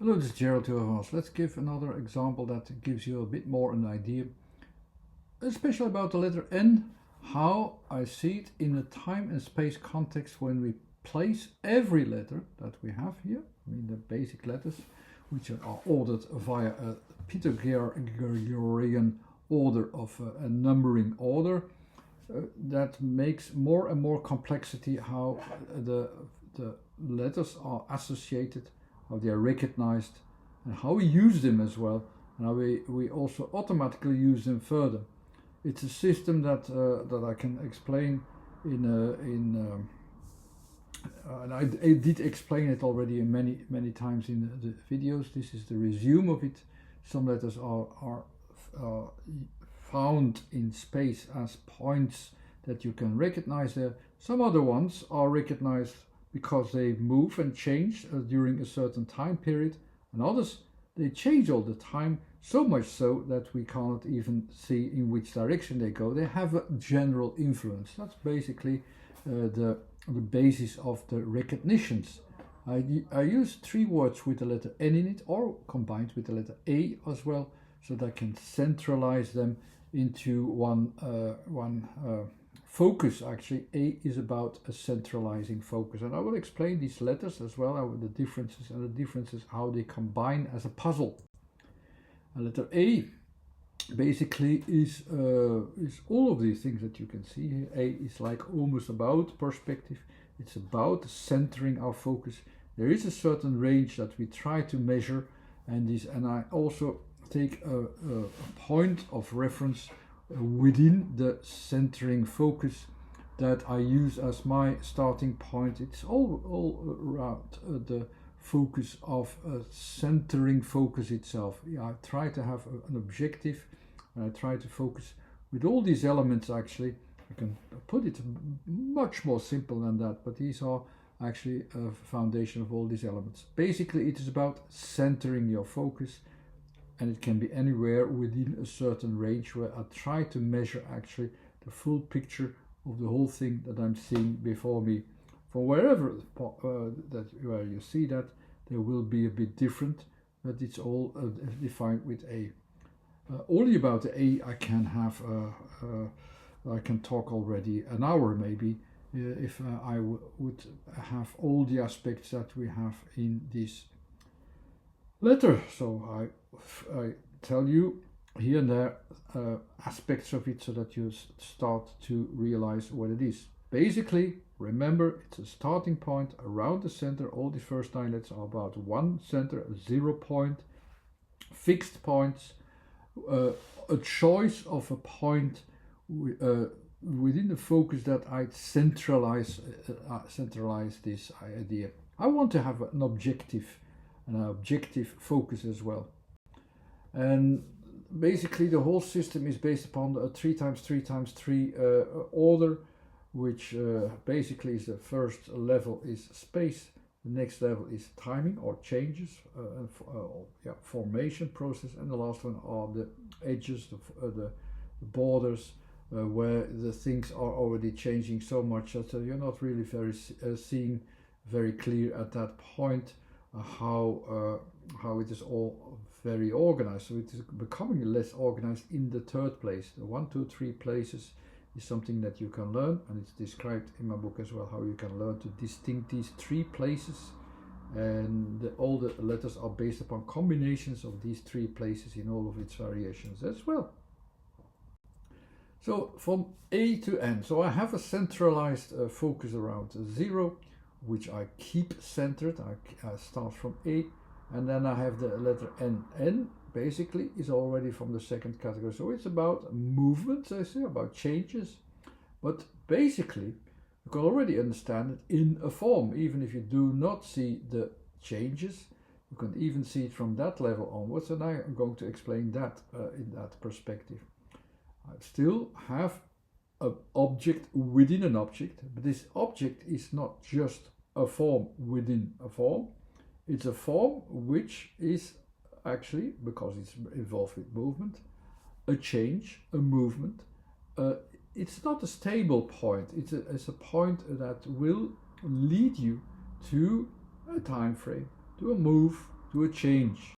Hello, this is Gerald Hilgers. Let's give another example that gives you a bit more an idea, especially about the letter N, how I see it in a time and space context when we place every letter that we have here, I mean the basic letters, which are ordered via a Pythagorean order of a numbering order. That makes more and more complexity how the letters are associated, how they are recognized, and how we use them as well, and how we also automatically use them further. It's a system that I can explain and I did explain it already many times in the videos. This is the resume of it. Some letters are found in space as points that you can recognize there. Some other ones are recognized because they move and change during a certain time period, and others they change all the time, so much so that we can't even see in which direction they go. They have a general influence. That's basically the basis of the recognitions. I use three words with the letter N in it, or combined with the letter A as well, so that I can centralize them into one focus. Actually, A is about a centralizing focus, and I will explain these letters as well, the differences how they combine as a puzzle. A letter A basically is all of these things that you can see here. A is like almost about perspective. It's about centering our focus. There is a certain range that we try to measure, and I also take a point of reference within the centering focus that I use as my starting point. It's all around the focus of centering focus itself. I try to have an objective, and I try to focus with all these elements. Actually, I can put it much more simple than that, but these are actually a foundation of all these elements. Basically, it is about centering your focus, and it can be anywhere within a certain range where I try to measure actually the full picture of the whole thing that I'm seeing before me. For wherever where you see that, there will be a bit different, but it's all defined with A. Only about the A I can have I can talk already an hour maybe if I would have all the aspects that we have in this letter. So I tell you here and there aspects of it so that you start to realize what it is. Basically, remember, it's a starting point around the center. All the first 9 letters are about one center, a 0 point, fixed points, a choice of a point within the focus that I centralize this idea. I want to have an objective focus as well. And basically the whole system is based upon a 3x3x3 order, which basically is the first level is space, the next level is timing or changes, formation process, and the last one are the edges, the borders, where the things are already changing so much that you're not really seeing very clear at that point how it is all very organized. So it is becoming less organized in the third place. The 1, 2, 3 places is something that you can learn, and it's described in my book as well, how you can learn to distinct these 3 places, and all the letters are based upon combinations of these 3 places in all of its variations as well. So from A to N, so I have a centralized focus around 0, which I keep centered. I start from A, and then I have the letter N. N basically is already from the second category, so it's about movements, I say, about changes, but basically you can already understand it in a form. Even if you do not see the changes, you can even see it from that level onwards, and I am going to explain that in that perspective. I still have an object within an object, but this object is not just a form within a form. It's a form which is actually, because it's involved with movement, a change, a movement. It's not a stable point. It's a point that will lead you to a time frame, to a move, to a change.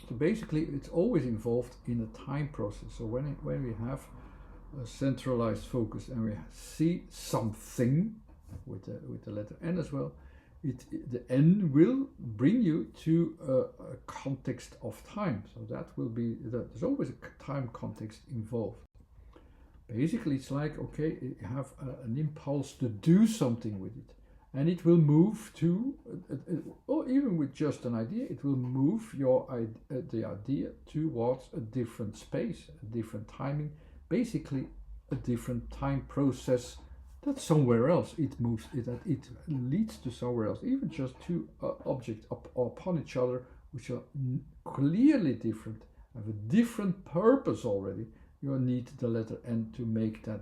So basically it's always involved in a time process. So when we have a centralized focus and we see something with the letter N as well, the N will bring you to a context of time. So that will be, there's always a time context involved. Basically it's like, okay, you have an impulse to do something with it, and it will move to, or even with just an idea, it will move the idea towards a different space, a different timing, basically a different time process. That's somewhere else. It moves, it leads to somewhere else. Even just two objects upon each other, which are clearly different, have a different purpose already. You need the letter N to make that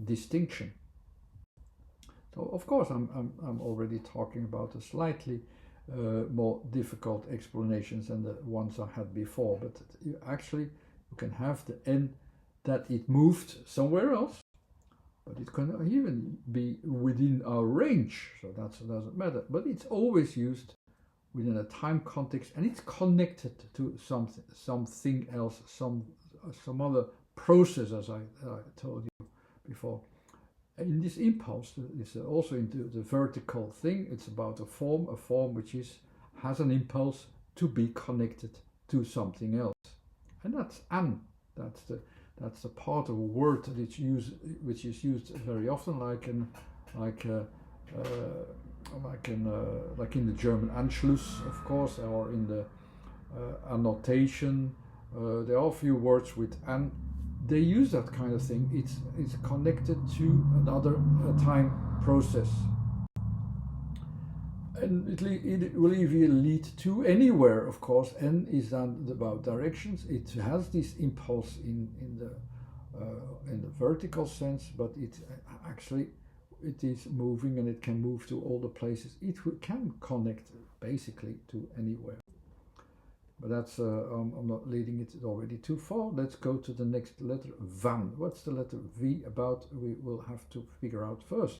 distinction. So of course I'm already talking about a slightly more difficult explanations than the ones I had before. But you can have the N that it moved somewhere else. But it can even be within our range, so that doesn't matter. But it's always used within a time context, and it's connected to something else, some other process, as I told you before. In this impulse, it's also into the vertical thing. It's about a form which has an impulse to be connected to something else, and that's an. That's the part of a word that it's used, which is used very often, like in the German Anschluss, of course, or in the annotation. There are a few words with an. They use that kind of thing. It's connected to another time process, and it will even lead to anywhere. Of course, N is then about directions. It has this impulse in the vertical sense, but it is moving, and it can move to all the places. It can connect basically to anywhere. But that's I'm not leading it already too far. Let's go to the next letter, van. What's the letter V about? We will have to figure out first.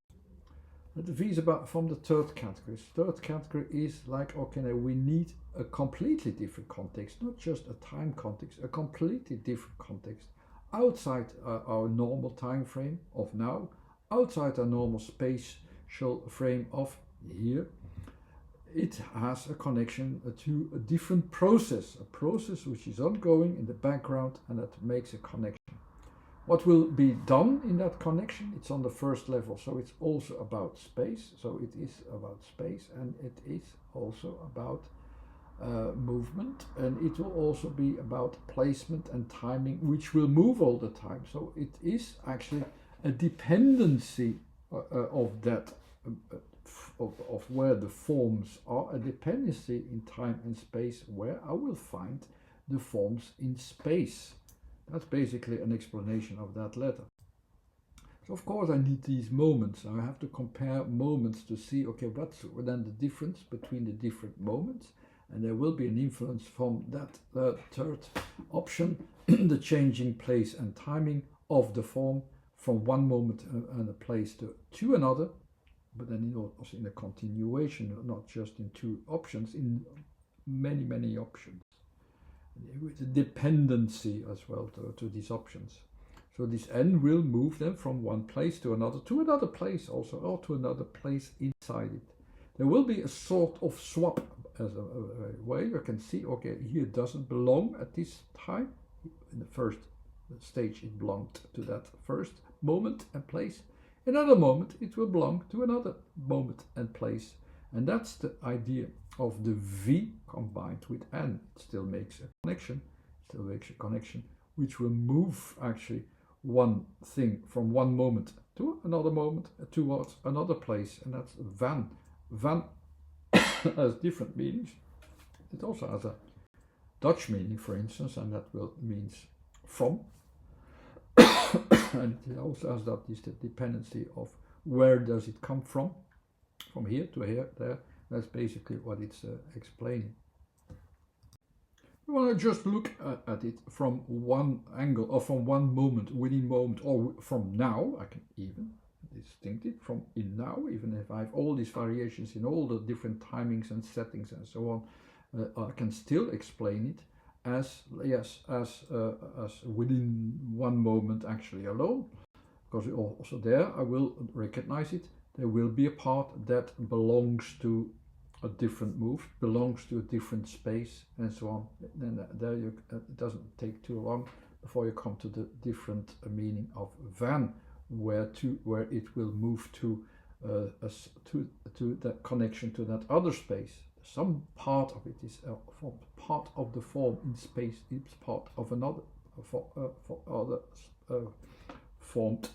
The V is about from the third category. Third category is like, okay, now we need a completely different context, not just a time context, a completely different context outside our normal time frame of now, outside our normal spatial frame of here. It has a connection to a different process, a process which is ongoing in the background, and that makes a connection. What will be done in that connection? It's on the first level, so it's also about space. So it is about space, and it is also about movement, and it will also be about placement and timing, which will move all the time. So it is actually a dependency of that. Of where the forms are, a dependency in time and space where I will find the forms in space. That's basically an explanation of that letter. So of course I need these moments. I have to compare moments to see, okay, what's then the difference between the different moments, and there will be an influence from that third option, the changing place and timing of the form from one moment and a place to another. But then also in a continuation, not just in two options, in many options. With a dependency as well to these options. So this N will move them from one place to another place also, or to another place inside it. There will be a sort of swap as a way you can see, okay, here it doesn't belong at this time. In the first stage it belonged to that first moment and place. In another moment, it will belong to another moment and place. And that's the idea of the V combined with N. It still makes a connection, which will move actually one thing from one moment to another moment towards another place. And that's van. Van has different meanings. It also has a Dutch meaning, for instance, and that means from. And it also has this dependency of where does it come from here to here, there. That's basically what it's explaining. We want to just look at it from one angle, or from one moment, within moment, or from now. I can even distinctive from in now, even if I have all these variations in all the different timings and settings and so on, I can still explain it as within one moment actually alone, because also there I will recognize it. There will be a part that belongs to a different move, belongs to a different space, and so on. Then there it doesn't take too long before you come to the different meaning of van, where it will move to that connection to that other space. Some part of it is part of the form in space. It's part of another other formed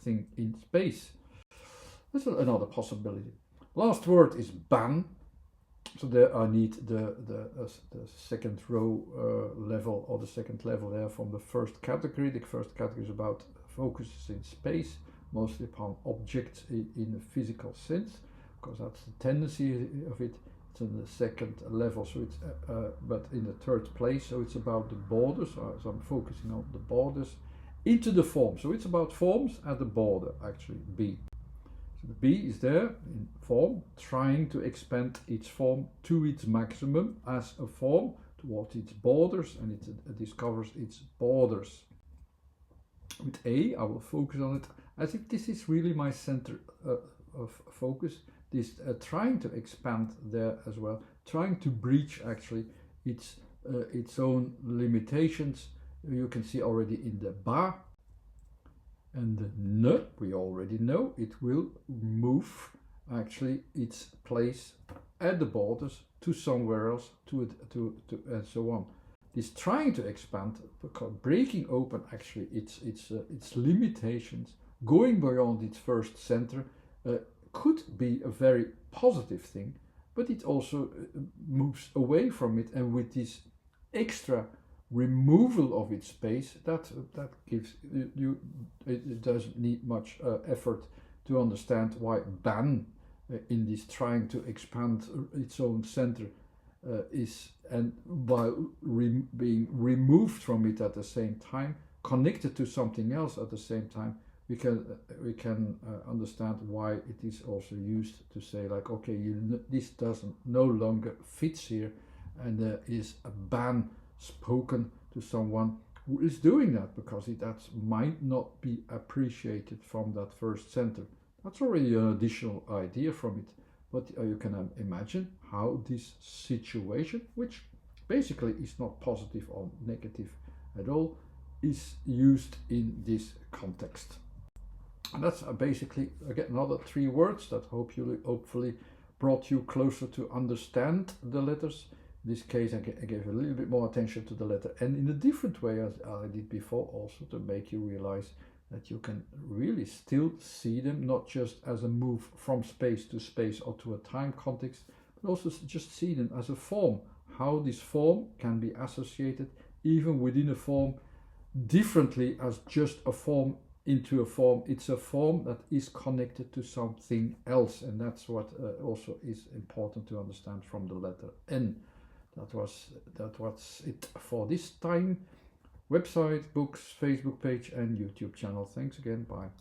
thing in space. That's another possibility. Last word is ban. So there I need the second row level, or the second level there from the first category. The first category is about focuses in space, mostly upon objects in a physical sense, because that's the tendency of it. It's in the second level, so it's but in the third place, so it's about the borders. So I'm focusing on the borders into the form. So it's about forms at the border, actually, B. So the B is there in form, trying to expand its form to its maximum as a form towards its borders, and it discovers its borders. With A, I will focus on it as if this is really my center of focus. This trying to expand there as well, trying to breach actually its own limitations. You can see already in the ba and the ne, we already know it will move actually its place at the borders to somewhere else, to and so on. This trying to expand, because breaking open actually its limitations, going beyond its first center, could be a very positive thing, but it also moves away from it, and with this extra removal of its space, that gives you, it doesn't need much effort to understand why ban in this trying to expand its own center is, and while being removed from it at the same time, connected to something else at the same time, we can understand why it is also used to say, like, okay, this doesn't no longer fits here, and there is a ban spoken to someone who is doing that, because that might not be appreciated from that first center. That's already an additional idea from it, but you can imagine how this situation, which basically is not positive or negative at all, is used in this context. And that's basically, again, another 3 words that hopefully brought you closer to understand the letters. In this case, I gave a little bit more attention to the letter N in a different way as I did before, also to make you realize that you can really still see them, not just as a move from space to space or to a time context, but also just see them as a form, how this form can be associated even within a form differently as just a form into a form. It's a form that is connected to something else, and that's what also is important to understand from the letter N. That was it for this time. Website, books, Facebook page and YouTube channel. Thanks again. Bye.